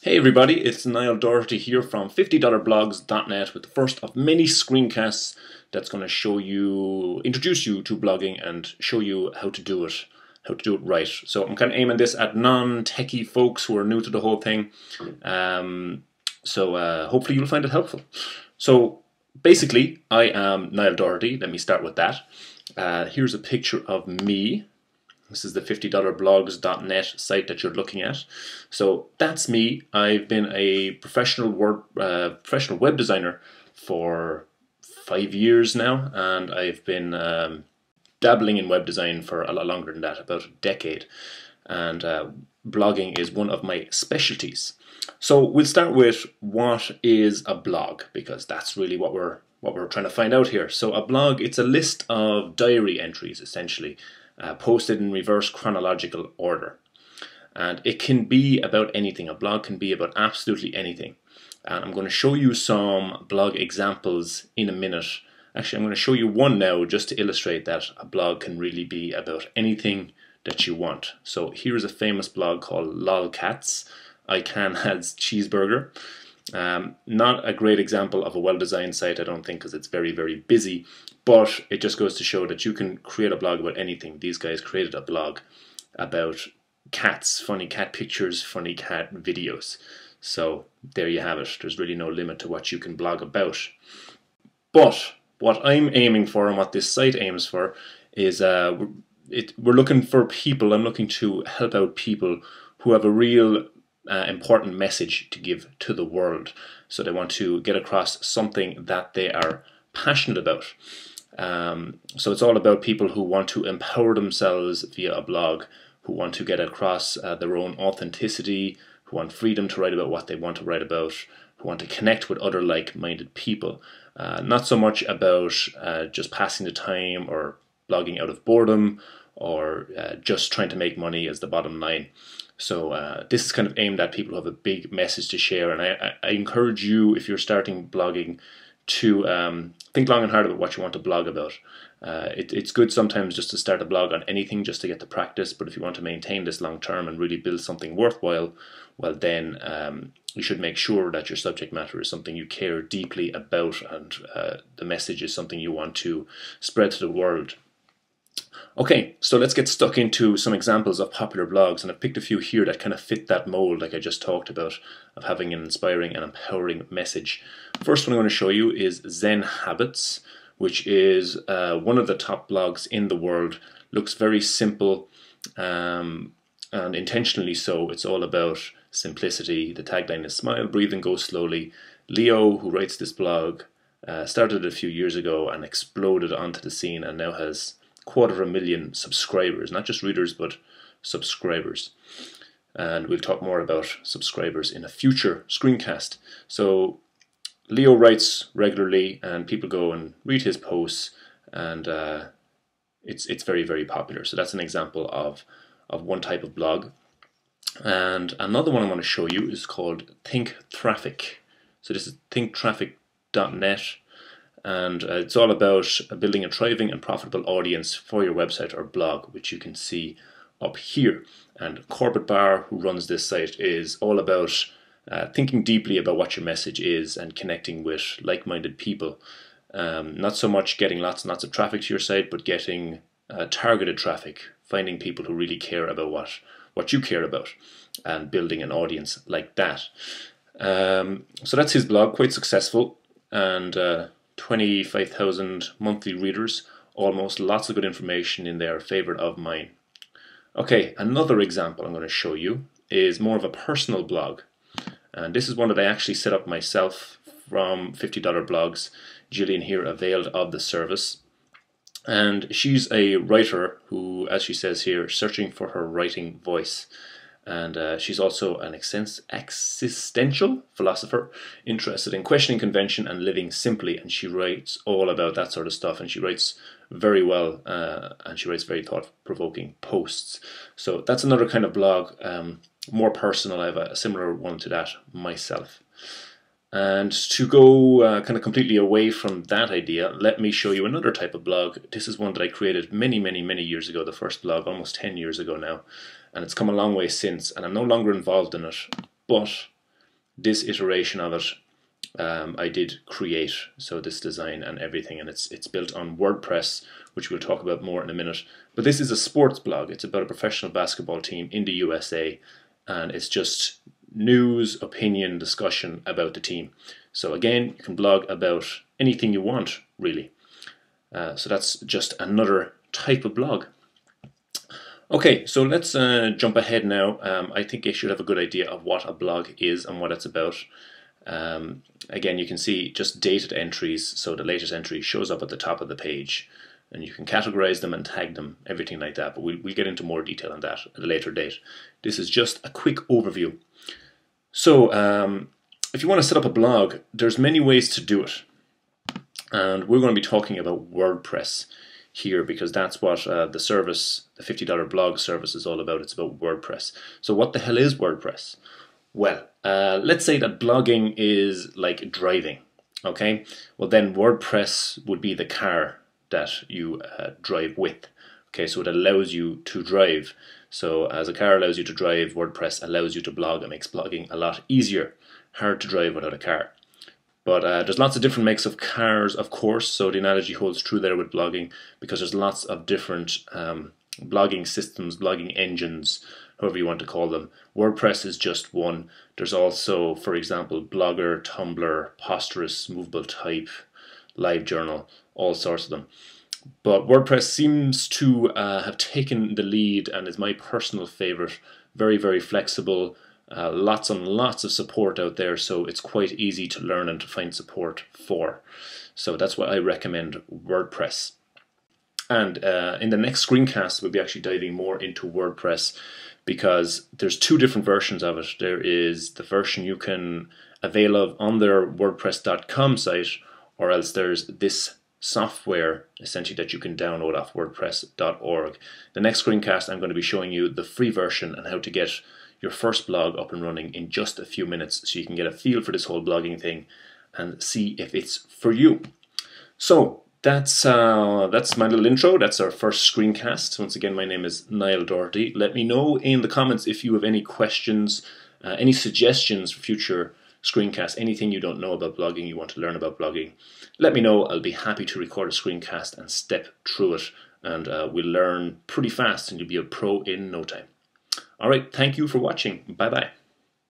Hey everybody, it's Niall Doherty here from $50blogs.net with the first of many screencasts that's going to introduce you to blogging and show you how to do it right. So I'm kind of aiming this at non-techie folks who are new to the whole thing. Hopefully you'll find it helpful. So basically, I am Niall Doherty. Let me start with that. Here's a picture of me. This is the $50blogs.net site that you're looking at. So that's me. I've been a professional web designer for 5 years now, and I've been dabbling in web design for a lot longer than that, about a decade. And blogging is one of my specialties. So we'll start with what is a blog, because that's really what we're trying to find out here. So a blog, it's a list of diary entries, essentially. Posted in reverse chronological order. And it can be about anything. A blog can be about absolutely anything. And I'm going to show you some blog examples in a minute. Actually, I'm going to show you one now just to illustrate that a blog can really be about anything that you want. So here's a famous blog called Lolcats. I Can Has Cheeseburger. Not a great example of a well-designed site, I don't think, because it's very, very busy. But it just goes to show that you can create a blog about anything. These guys created a blog about cats, funny cat pictures, funny cat videos. So there you have it. There's really no limit to what you can blog about. But what I'm aiming for and what this site aims for is we're looking for people. I'm looking to help out people who have a real important message to give to the world. So they want to get across something that they are passionate about. So it's all about people who want to empower themselves via a blog, who want to get across their own authenticity, who want freedom to write about what they want to write about, who want to connect with other like-minded people. Not so much about just passing the time or blogging out of boredom or just trying to make money as the bottom line. So this is kind of aimed at people who have a big message to share, and I encourage you, if you're starting blogging, to think long and hard about what you want to blog about. It's good sometimes just to start a blog on anything just to get the practice, but if you want to maintain this long term and really build something worthwhile, well then you should make sure that your subject matter is something you care deeply about, and the message is something you want to spread to the world. Okay, so let's get stuck into some examples of popular blogs, and I've picked a few here that kind of fit that mold like I just talked about, of having an inspiring and empowering message. First one I'm going to show you is Zen Habits, which is one of the top blogs in the world. Looks very simple and intentionally so. It's all about simplicity. The tagline is smile, breathe and go slowly. Leo, who writes this blog, started a few years ago and exploded onto the scene and now has 250,000 subscribers, not just readers but subscribers. And we'll talk more about subscribers in a future screencast. So Leo writes regularly and people go and read his posts, and it's very, very popular. So that's an example of one type of blog. And another one I want to show you is called Think Traffic. So this is thinktraffic.net. And it's all about building a thriving and profitable audience for your website or blog, which you can see up here. And Corbett Barr, who runs this site, is all about thinking deeply about what your message is and connecting with like-minded people. Not so much getting lots and lots of traffic to your site, but getting targeted traffic, finding people who really care about what you care about, and building an audience like that. So that's his blog, quite successful, and 25,000 monthly readers, almost. Lots of good information in there, favorite of mine. Okay, another example I'm going to show you is more of a personal blog, and this is one that I actually set up myself from $50 blogs. Gillian here availed of the service, and she's a writer who, as she says here, searching for her writing voice. And she's also an existential philosopher, interested in questioning convention and living simply. And she writes all about that sort of stuff. And she writes very well, and she writes very thought-provoking posts. So that's another kind of blog, more personal. I have a similar one to that myself. And to go kind of completely away from that idea, let me show you another type of blog. This is one that I created many, many, many years ago, the first blog, almost 10 years ago now. And it's come a long way since, and I'm no longer involved in it. But this iteration of it I did create, so this design and everything, and it's built on WordPress, which we'll talk about more in a minute. But this is a sports blog. It's about a professional basketball team in the USA, and it's just news, opinion, discussion about the team. So again, you can blog about anything you want, really. So that's just another type of blog. Okay, so let's jump ahead now. I think you should have a good idea of what a blog is and what it's about. Again, you can see just dated entries, so the latest entry shows up at the top of the page, and you can categorize them and tag them, everything like that, but we'll get into more detail on that at a later date. This is just a quick overview. So if you want to set up a blog, there's many ways to do it, and we're going to be talking about WordPress here because that's what the service, the $50 blog service, is all about. It's about WordPress. So what the hell is WordPress? Well, let's say that blogging is like driving, okay? Well, then WordPress would be the car that you drive with, okay? So it allows you to drive. So as a car allows you to drive, WordPress allows you to blog. It makes blogging a lot easier. Hard to drive without a car. But there's lots of different makes of cars, of course, so the analogy holds true there with blogging because there's lots of different blogging systems, blogging engines, however you want to call them. WordPress is just one. There's also, for example, Blogger, Tumblr, Posterous, Movable Type, LiveJournal, all sorts of them. But WordPress seems to have taken the lead and is my personal favorite. Very, very flexible. Lots and lots of support out there, so it's quite easy to learn and to find support for. So that's why I recommend WordPress. And in the next screencast, we'll be actually diving more into WordPress because there's two different versions of it. There is the version you can avail of on their WordPress.com site, or else there's this software essentially that you can download off WordPress.org. The next screencast, I'm going to be showing you the free version and how to get your first blog up and running in just a few minutes, so you can get a feel for this whole blogging thing and see if it's for you. So that's my little intro. That's our first screencast. Once again, my name is Niall Doherty. Let me know in the comments if you have any questions, any suggestions for future screencasts, anything you don't know about blogging, you want to learn about blogging. Let me know. I'll be happy to record a screencast and step through it, and we'll learn pretty fast and you'll be a pro in no time. All right, thank you for watching. Bye-bye.